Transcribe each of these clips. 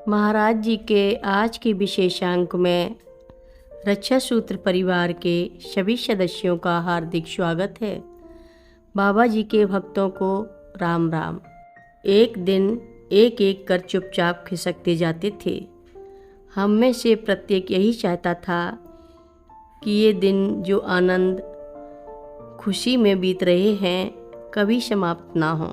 महाराज जी के आज के विशेषांक में रक्षा सूत्र परिवार के सभी सदस्यों का हार्दिक स्वागत है। बाबा जी के भक्तों को राम राम। एक दिन एक एक कर चुपचाप खिसकते जाते थे। हम में से प्रत्येक यही चाहता था कि ये दिन जो आनंद खुशी में बीत रहे हैं कभी समाप्त ना हो।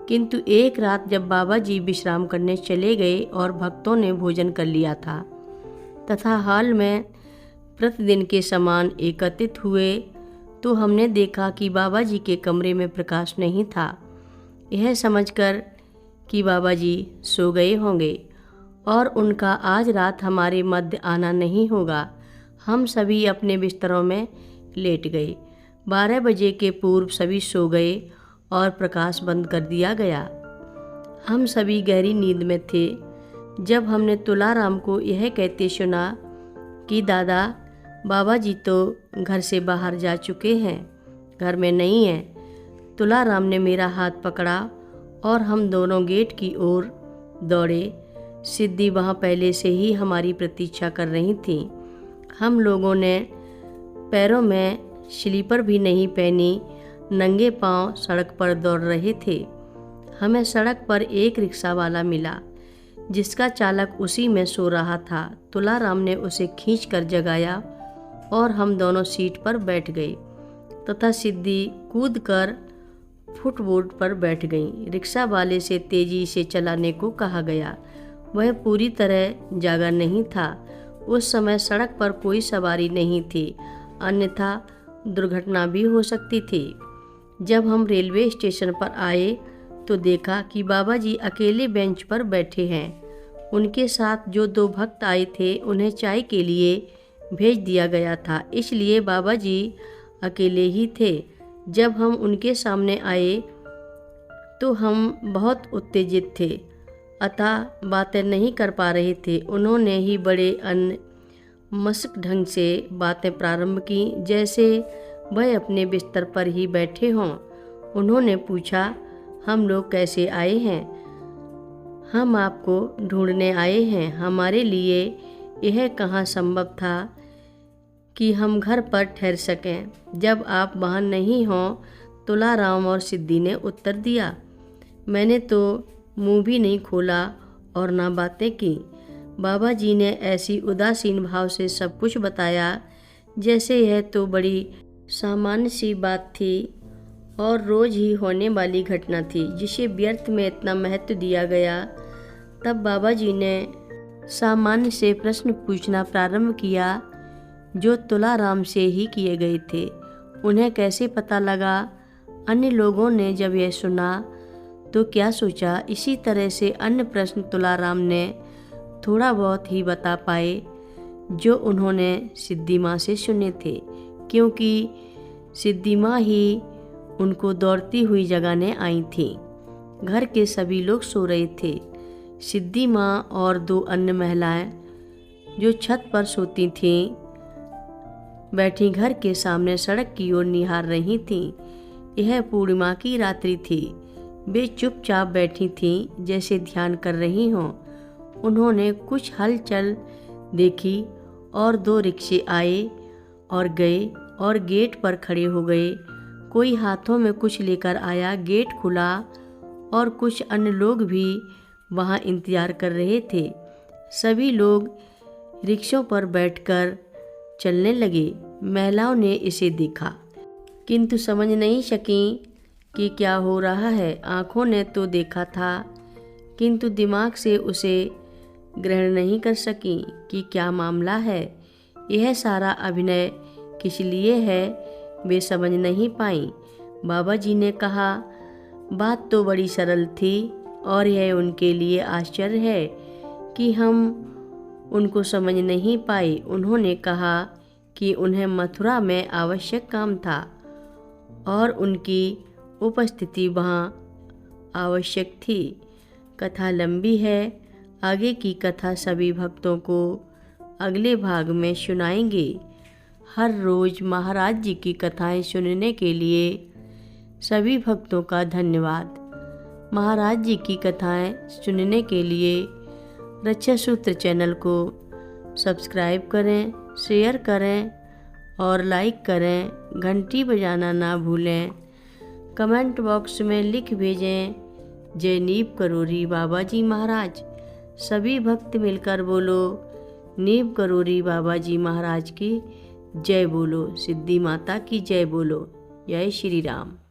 किंतु एक रात जब बाबा जी विश्राम करने चले गए और भक्तों ने भोजन कर लिया था तथा हॉल में प्रतिदिन के समान एकत्रित हुए तो हमने देखा कि बाबा जी के कमरे में प्रकाश नहीं था। यह समझकर कि बाबा जी सो गए होंगे और उनका आज रात हमारे मध्य आना नहीं होगा, हम सभी अपने बिस्तरों में लेट गए। 12 बजे के पूर्व सभी सो गए और प्रकाश बंद कर दिया गया। हम सभी गहरी नींद में थे जब हमने तुलाराम को यह कहते सुना कि दादा, बाबा जी तो घर से बाहर जा चुके हैं, घर में नहीं हैं। तुलाराम ने मेरा हाथ पकड़ा और हम दोनों गेट की ओर दौड़े। सिद्धि वहाँ पहले से ही हमारी प्रतीक्षा कर रही थी। हम लोगों ने पैरों में स्लीपर भी नहीं पहनी, नंगे पांव सड़क पर दौड़ रहे थे। हमें सड़क पर एक रिक्शा वाला मिला जिसका चालक उसी में सो रहा था। तुलाराम ने उसे खींचकर जगाया और हम दोनों सीट पर बैठ गए तथा सिद्धि कूदकर फुटबोर्ड पर बैठ गई। रिक्शा वाले से तेजी से चलाने को कहा गया। वह पूरी तरह जागा नहीं था। उस समय सड़क पर कोई सवारी नहीं थी, अन्यथा दुर्घटना भी हो सकती थी। जब हम रेलवे स्टेशन पर आए तो देखा कि बाबा जी अकेले बेंच पर बैठे हैं। उनके साथ जो 2 भक्त आए थे उन्हें चाय के लिए भेज दिया गया था, इसलिए बाबा जी अकेले ही थे। जब हम उनके सामने आए तो हम बहुत उत्तेजित थे, अतः बातें नहीं कर पा रहे थे। उन्होंने ही बड़े मशक ढंग से बातें प्रारंभ की जैसे वह अपने बिस्तर पर ही बैठे हों। उन्होंने पूछा, हम लोग कैसे आए हैं? हम आपको ढूंढने आए हैं। हमारे लिए यह कहाँ संभव था कि हम घर पर ठहर सकें जब आप वहाँ नहीं हों। तुलाराम और सिद्धि ने उत्तर दिया। मैंने तो मुंह भी नहीं खोला और ना बातें की। बाबा जी ने ऐसी उदासीन भाव से सब कुछ बताया जैसे यह तो बड़ी सामान्य सी बात थी और रोज ही होने वाली घटना थी जिसे व्यर्थ में इतना महत्व दिया गया। तब बाबा जी ने सामान्य से प्रश्न पूछना प्रारंभ किया जो तुलाराम से ही किए गए थे। उन्हें कैसे पता लगा? अन्य लोगों ने जब यह सुना तो क्या सोचा? इसी तरह से अन्य प्रश्न तुलाराम ने थोड़ा बहुत ही बता पाए जो उन्होंने सिद्धि माँ से सुने थे, क्योंकि सिद्धि माँ ही उनको दौड़ती हुई जगाने आई थी। घर के सभी लोग सो रहे थे। सिद्धि माँ और 2 अन्य महिलाएं जो छत पर सोती थीं बैठी घर के सामने सड़क की ओर निहार रही थीं। यह पूर्णिमा की रात्रि थी। वे चुपचाप बैठी थीं जैसे ध्यान कर रही हों। उन्होंने कुछ हलचल देखी और 2 रिक्शे आए और गए और गेट पर खड़े हो गए। कोई हाथों में कुछ लेकर आया। गेट खुला और कुछ अन्य लोग भी वहाँ इंतजार कर रहे थे। सभी लोग रिक्शों पर बैठकर चलने लगे। महिलाओं ने इसे देखा किंतु समझ नहीं सकी कि क्या हो रहा है। आँखों ने तो देखा था किंतु दिमाग से उसे ग्रहण नहीं कर सकी कि क्या मामला है। यह सारा अभिनय किस लिए है वे समझ नहीं पाई। बाबा जी ने कहा, बात तो बड़ी सरल थी और यह उनके लिए आश्चर्य है कि हम उनको समझ नहीं पाए। उन्होंने कहा कि उन्हें मथुरा में आवश्यक काम था और उनकी उपस्थिति वहाँ आवश्यक थी। कथा लंबी है, आगे की कथा सभी भक्तों को अगले भाग में सुनाएंगे। हर रोज़ महाराज जी की कथाएं सुनने के लिए सभी भक्तों का धन्यवाद। महाराज जी की कथाएं सुनने के लिए रक्षा सूत्र चैनल को सब्सक्राइब करें, शेयर करें और लाइक करें। घंटी बजाना ना भूलें। कमेंट बॉक्स में लिख भेजें, जय नीव करोरी बाबा जी महाराज। सभी भक्त मिलकर बोलो, नीव करोरी बाबा जी महाराज की जय बोलो, सिद्धि माता की जय बोलो। जय श्री राम।